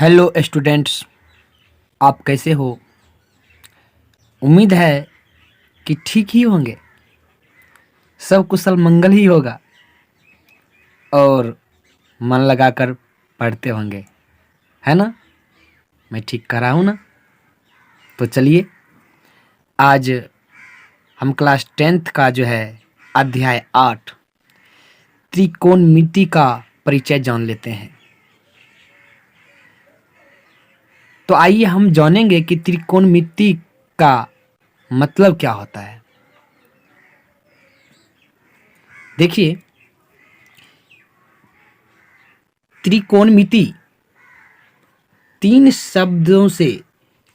Hello students, आप कैसे हो? उम्मीद है कि ठीक ही होंगे, सब कुशल मंगल ही होगा और मन लगाकर पढ़ते होंगे, है ना? मैं ठीक कर रहा हूँ ना? तो चलिए, आज हम क्लास 10th का जो है अध्याय 8 त्रिकोणमिति का परिचय जान लेते हैं। तो आइए हम जानेंगे कि त्रिकोणमिति का मतलब क्या होता है। देखिए, त्रिकोणमिति तीन शब्दों से,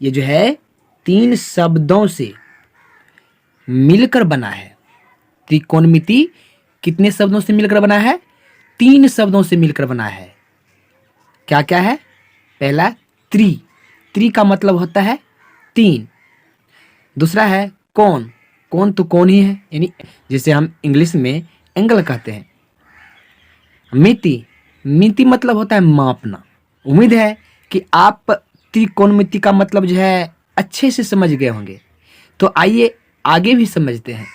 ये जो है तीन शब्दों से मिलकर बना है। त्रिकोणमिति कितने शब्दों से मिलकर बना है? तीन शब्दों से मिलकर बना है। क्या क्या है? पहला त्रि, त्रि का मतलब होता है तीन। दूसरा है कोण, कोण तो कोण ही है, यानी जिसे हम इंग्लिश में एंगल कहते हैं। मिति, मिति मतलब होता है मापना। उम्मीद है कि आप त्रिकोणमिति का मतलब जो है अच्छे से समझ गए होंगे। तो आइए आगे भी समझते हैं।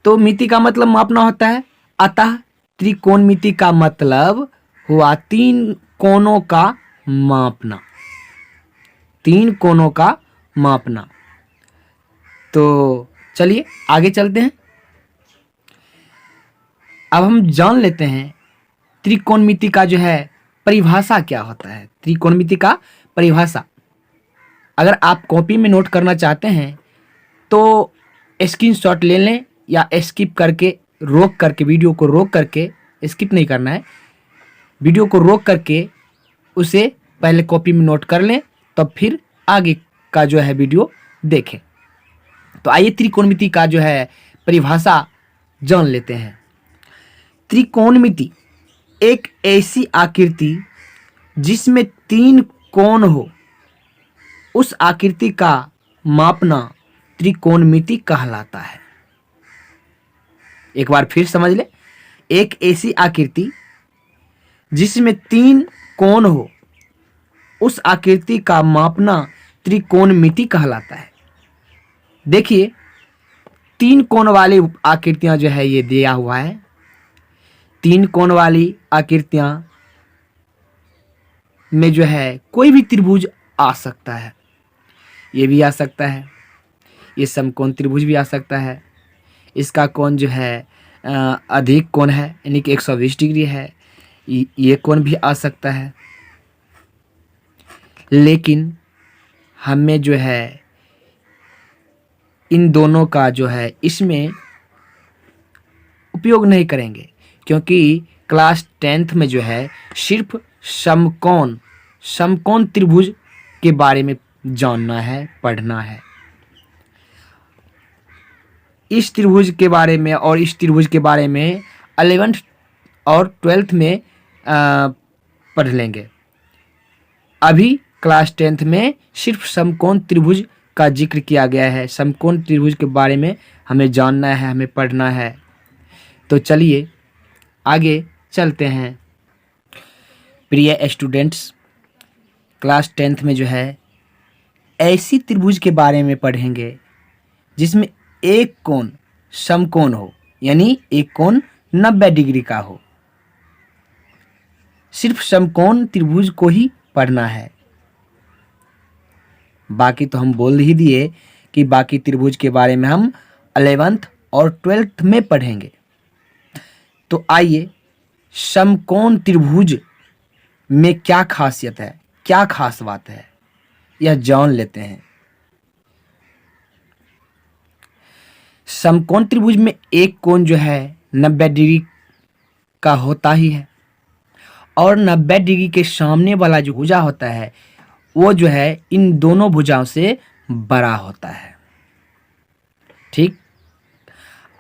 तो मिति का मतलब मापना होता है, अतः त्रिकोणमिति का मतलब हुआ तीन कोणों का मापना। तीन कोणों का मापना। तो चलिए आगे चलते हैं। अब हम जान लेते हैं त्रिकोणमिति का जो है परिभाषा क्या होता है। त्रिकोणमिति का परिभाषा अगर आप कॉपी में नोट करना चाहते हैं तो स्क्रीनशॉट ले लें या स्किप करके, रोक करके, वीडियो को रोक करके, स्किप नहीं करना है, वीडियो को रोक करके उसे पहले कॉपी में नोट कर लें, तब फिर आगे का जो है वीडियो देखें। तो आइए त्रिकोणमिति का जो है परिभाषा जान लेते हैं। त्रिकोणमिति एक ऐसी आकृति जिसमें तीन कोण हो, उस आकृति का मापना त्रिकोणमिति कहलाता है। एक बार फिर समझ ले, एक ऐसी आकृति जिसमें तीन कोण हो, उस आकृति का मापना त्रिकोणमिति कहलाता है। देखिए, तीन कोण वाली आकृतियां जो है ये दिया हुआ है। तीन कोण वाली आकृतियां में जो है कोई भी त्रिभुज आ सकता है। ये भी आ सकता है, ये समकोण त्रिभुज भी आ सकता है। इसका कोण जो है अधिक कोण है, यानी कि 120 डिग्री है। ये कोण भी आ सकता है। लेकिन हमें जो है इन दोनों का जो है इसमें उपयोग नहीं करेंगे, क्योंकि क्लास 10th में जो है सिर्फ समकोण, समकोण त्रिभुज के बारे में जानना है, पढ़ना है। इस त्रिभुज के बारे में और इस त्रिभुज के बारे में 11th और 12th में पढ़ लेंगे। अभी क्लास 10th में सिर्फ समकोण त्रिभुज का जिक्र किया गया है। समकोण त्रिभुज के बारे में हमें जानना है, हमें पढ़ना है। तो चलिए आगे चलते हैं। प्रिय स्टूडेंट्स, क्लास 10th में जो है ऐसी त्रिभुज के बारे में पढ़ेंगे जिसमें एक कोण समकोण हो, यानी एक कोण 90 डिग्री का हो। सिर्फ समकोण त्रिभुज को ही पढ़ना है। बाकी तो हम बोल ही दिए कि बाकी त्रिभुज के बारे में हम 11th और 12th में पढ़ेंगे। तो आइए समकोण त्रिभुज में क्या खासियत है, क्या खास बात है, यह जान लेते हैं। समकोण त्रिभुज में एक कोण जो है 90 डिग्री का होता ही है, और 90 डिग्री के सामने वाला जो भुजा होता है वो जो है इन दोनों भुजाओं से बड़ा होता है। ठीक,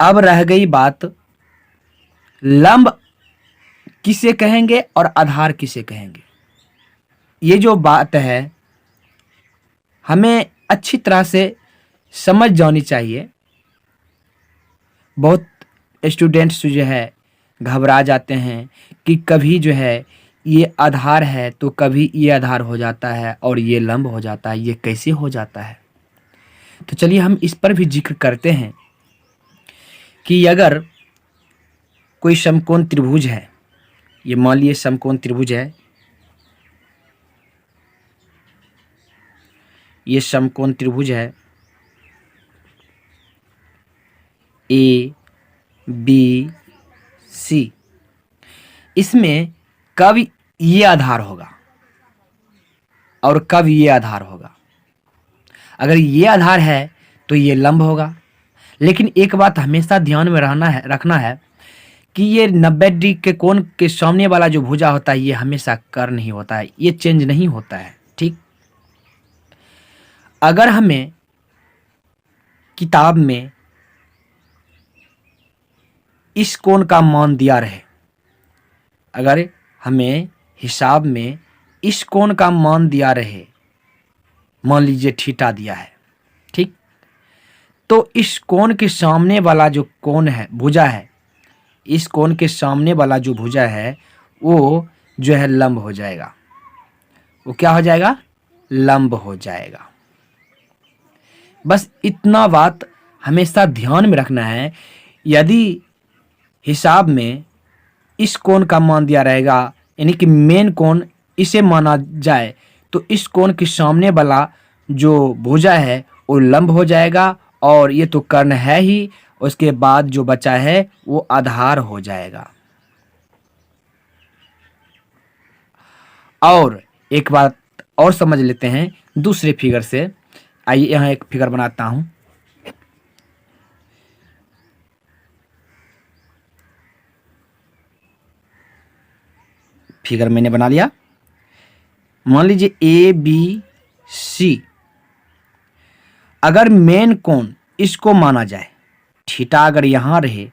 अब रह गई बात लंब किसे कहेंगे और आधार किसे कहेंगे। ये जो बात है हमें अच्छी तरह से समझ जानी चाहिए। बहुत स्टूडेंट्स जो है घबरा जाते हैं कि कभी जो है ये आधार है तो कभी ये आधार हो जाता है और ये लंब हो जाता है। ये कैसे हो जाता है? तो चलिए हम इस पर भी जिक्र करते हैं कि अगर कोई समकोण त्रिभुज है, ये मान लीजिए समकोण त्रिभुज है, ये समकोण त्रिभुज है ए बी सी, इसमें कब ये आधार होगा और कब ये आधार होगा? अगर ये आधार है तो ये लंब होगा। लेकिन एक बात हमेशा ध्यान में रखना है कि ये 90 डिग्री के कोण के सामने वाला जो भुजा होता है ये हमेशा कर्ण ही होता है, ये चेंज नहीं होता है। ठीक, अगर हमें किताब में इस कोण का मान दिया रहे, अगर हमें हिसाब में इस कोण का मान दिया रहे, मान लीजिए थीटा दिया है, ठीक, तो इस कोण के सामने वाला जो कोण है, भुजा है, इस कोण के सामने वाला जो भुजा है वो जो है लंब हो जाएगा। वो क्या हो जाएगा? लंब हो जाएगा। बस इतना बात हमेशा ध्यान में रखना है। यदि हिसाब में इस कोण का मान दिया रहेगा, यानी कि मेन कोण इसे माना जाए, तो इस कोण के सामने वाला जो भुजा है वो लंब हो जाएगा और ये तो कर्ण है ही, उसके बाद जो बचा है वो आधार हो जाएगा। और एक बात और समझ लेते हैं दूसरे फिगर से। आइए यहाँ एक फिगर बनाता हूं। फिगर मैंने बना लिया। मान लीजिए ए बी सी, अगर मेन कोण इसको माना जाए, थीटा अगर यहां रहे,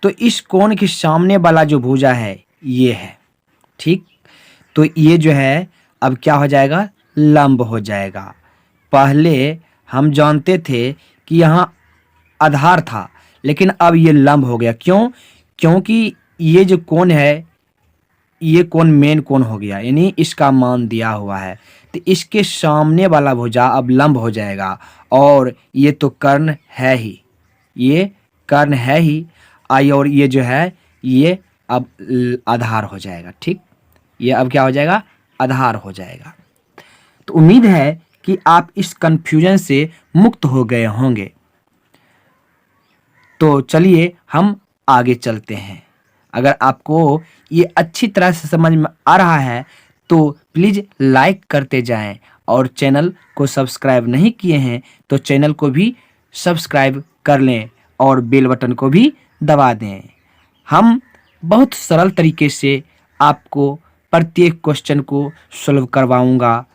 तो इस कोण के सामने वाला जो भुजा है ये है, ठीक, तो ये जो है अब क्या हो जाएगा? लंब हो जाएगा। पहले हम जानते थे कि यहाँ आधार था, लेकिन अब ये लंब हो गया। क्यों? क्योंकि ये जो कोण है ये कोण मेन कोण हो गया, यानी इसका मान दिया हुआ है, तो इसके सामने वाला भुजा अब लंब हो जाएगा। और ये तो कर्ण है ही, ये कर्ण है ही, और ये जो है ये अब आधार हो जाएगा। ठीक, ये अब क्या हो जाएगा? आधार हो जाएगा। तो उम्मीद है कि आप इस कंफ्यूजन से मुक्त हो गए होंगे। तो चलिए हम आगे चलते हैं। अगर आपको ये अच्छी तरह से समझ में आ रहा है तो प्लीज़ लाइक करते जाएं, और चैनल को सब्सक्राइब नहीं किए हैं तो चैनल को भी सब्सक्राइब कर लें और बेल बटन को भी दबा दें। हम बहुत सरल तरीके से आपको प्रत्येक क्वेश्चन को सॉल्व करवाऊंगा।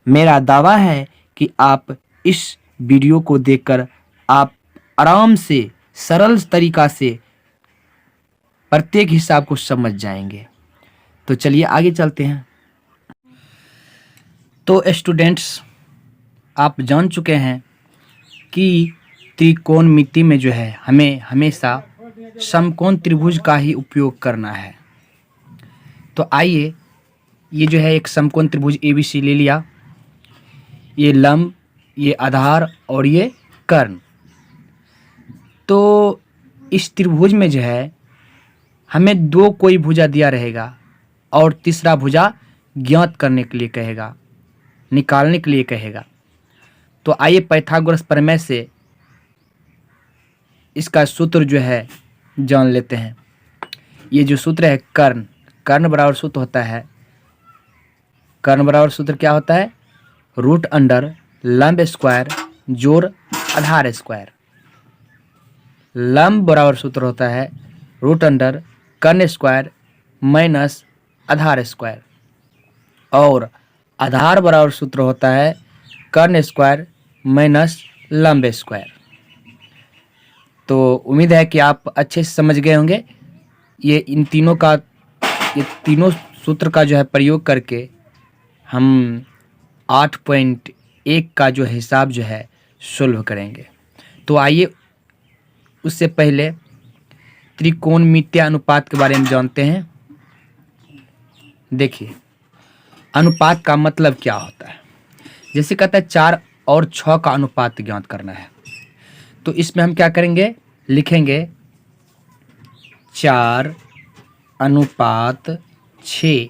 मेरा दावा है कि आप इस वीडियो को देखकर आप आराम से सरल तरीका से प्रत्येक हिसाब को समझ जाएंगे। तो चलिए आगे चलते हैं। तो स्टूडेंट्स, आप जान चुके हैं कि त्रिकोणमिति में जो है हमें हमेशा समकोण त्रिभुज का ही उपयोग करना है। तो आइए, ये जो है एक समकोण त्रिभुज ABC ले लिया, ये लंब, ये आधार और ये कर्ण। तो इस त्रिभुज में जो है हमें दो कोई भुजा दिया रहेगा और तीसरा भुजा ज्ञात करने के लिए कहेगा, निकालने के लिए कहेगा। तो आइए पाइथागोरस प्रमेय से इसका सूत्र जो है जान लेते हैं। ये जो सूत्र है कर्ण, कर्ण बराबर सूत्र होता है, कर्ण बराबर सूत्र क्या होता है? रूट अंडर लंब स्क्वायर जोड़ आधार स्क्वायर। लंब बराबर सूत्र होता है रूट अंडर कर्ण स्क्वायर माइनस आधार स्क्वायर, और आधार बराबर सूत्र होता है कर्ण स्क्वायर माइनस लंब स्क्वायर। तो उम्मीद है कि आप अच्छे से समझ गए होंगे। ये तीनों सूत्र का जो है प्रयोग करके हम 8.1 का जो हिसाब जो है सोल्व करेंगे। तो आइए उससे पहले त्रिकोणमितीय अनुपात के बारे में जानते हैं। देखिए अनुपात का मतलब क्या होता है। जैसे कहता है 4 और 6 का अनुपात ज्ञात करना है, तो इसमें हम क्या करेंगे, लिखेंगे 4 अनुपात 6।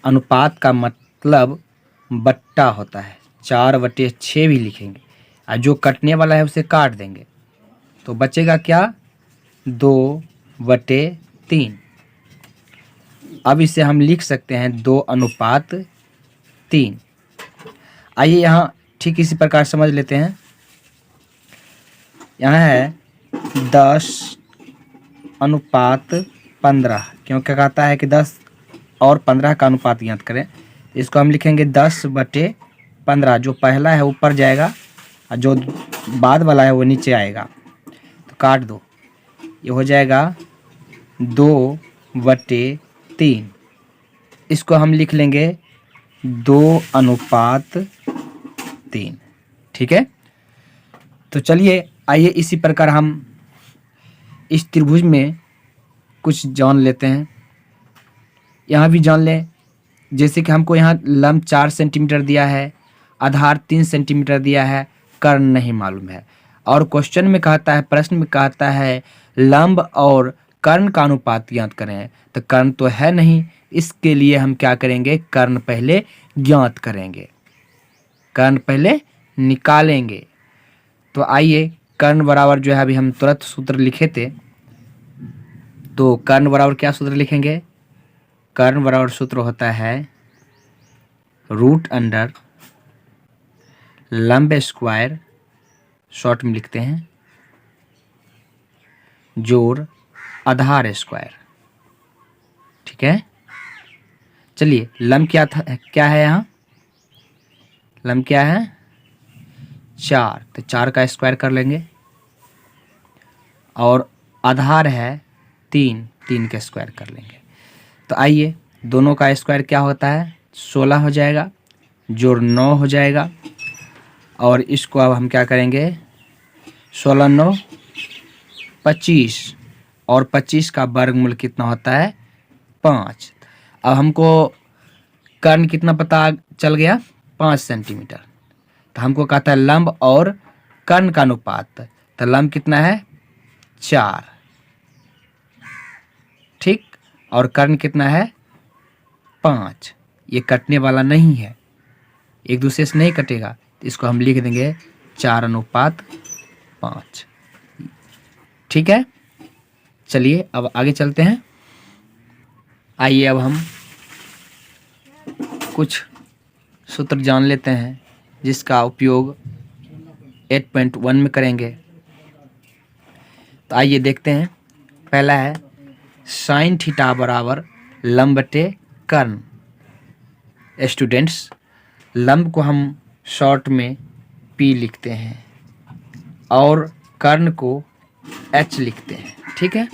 अनुपात का मतलब बट्टा होता है, 4/6 भी लिखेंगे, और जो कटने वाला है उसे काट देंगे, तो बचेगा क्या, 2/3। अब इसे हम लिख सकते हैं 2/3। आइए यहाँ ठीक इसी प्रकार समझ लेते हैं। यहाँ है 10/15, क्योंकि कहता है कि 10 और 15 का अनुपात ज्ञात करें। इसको हम लिखेंगे 10/15। जो पहला है ऊपर जाएगा और जो बाद वाला है वो नीचे आएगा, तो काट दो, ये हो जाएगा 2/3। इसको हम लिख लेंगे 2/3। ठीक है, तो चलिए आइए इसी प्रकार हम इस त्रिभुज में कुछ जान लेते हैं। यहाँ भी जान लें, जैसे कि हमको यहाँ लंब 4 सेंटीमीटर दिया है, आधार 3 सेंटीमीटर दिया है, कर्ण नहीं मालूम है, और क्वेश्चन में कहता है, प्रश्न में कहता है लंब और कर्ण का अनुपात ज्ञात करें, तो कर्ण तो है नहीं, इसके लिए हम क्या करेंगे, कर्ण पहले ज्ञात करेंगे, कर्ण पहले निकालेंगे। तो आइए कर्ण बराबर जो है अभी हम तुरंत सूत्र लिखे थे, तो कर्ण बराबर क्या सूत्र लिखेंगे, कर्ण बराबर सूत्र होता है √अंडर लंब स्क्वायर, शॉर्ट में लिखते हैं, जोड़ आधार स्क्वायर। ठीक है, चलिए लंब क्या था, क्या है यहाँ, लंब क्या है 4, तो 4 का स्क्वायर कर लेंगे, और आधार है 3 का स्क्वायर कर लेंगे। तो आइए दोनों का स्क्वायर क्या होता है, 16 हो जाएगा, जोड़ 9 हो जाएगा, और इसको अब हम क्या करेंगे, 16 9 25, और 25 का वर्गमूल कितना होता है 5। अब हमको कर्ण कितना पता चल गया, 5 सेंटीमीटर। तो हमको कहता है लंब और कर्ण का अनुपात, तो लंब कितना है 4, ठीक, और कर्ण कितना है 5। ये कटने वाला नहीं है, एक दूसरे से नहीं कटेगा, तो इसको हम लिख देंगे 4/5। ठीक है, चलिए अब आगे चलते हैं। आइए अब हम कुछ सूत्र जान लेते हैं जिसका उपयोग 8.1 में करेंगे। तो आइए देखते हैं। पहला है साइन थीटा बराबर लंब बटे कर्ण। स्टूडेंट्स, लंब को हम शॉर्ट में P लिखते हैं और कर्ण को H लिखते हैं। ठीक है,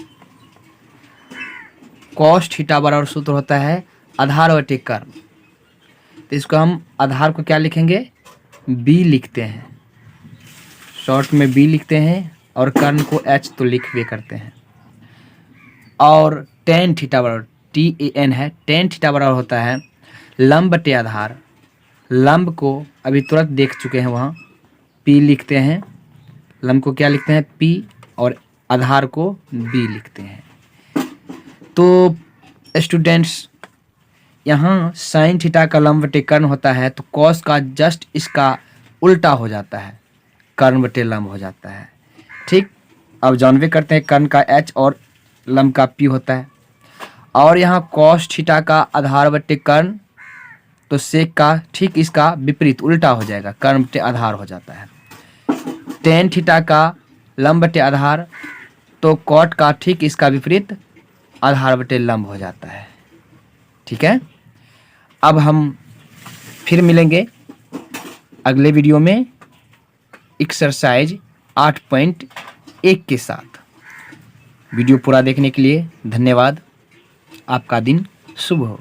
कॉस थीटा बराबर सूत्र होता है आधार बटे कर्ण, तो इसको हम आधार को क्या लिखेंगे, B लिखते हैं, शॉर्ट में B लिखते हैं, और कर्ण को H तो लिखवे करते हैं। और टेन थीटा बराबर TAN है, टेन थीटा बराबर होता है लंब बटे आधार। लंब को अभी तुरंत देख चुके हैं, वहाँ P लिखते हैं, लंब को क्या लिखते हैं P, और आधार को B लिखते हैं। तो स्टूडेंट्स, यहाँ साइन थीटा का लंब बटे कर्ण होता है, तो कॉस का जस्ट इसका उल्टा हो जाता है, कर्ण बटे लंब हो जाता है। ठीक, अब जानवे करते हैं कर्ण का H और लंब का P होता है, और यहाँ कॉस थीटा का आधार बटे कर्ण, तो सेक का ठीक इसका विपरीत उल्टा हो जाएगा, कर्ण बटे आधार हो जाता है। टेन थीटा का लंब बटे आधार, तो कॉट का ठीक इसका विपरीत आधार बटे लंब हो जाता है। ठीक है, अब हम फिर मिलेंगे अगले वीडियो में एक्सरसाइज 8.1 के साथ। वीडियो पूरा देखने के लिए धन्यवाद। आपका दिन शुभ हो।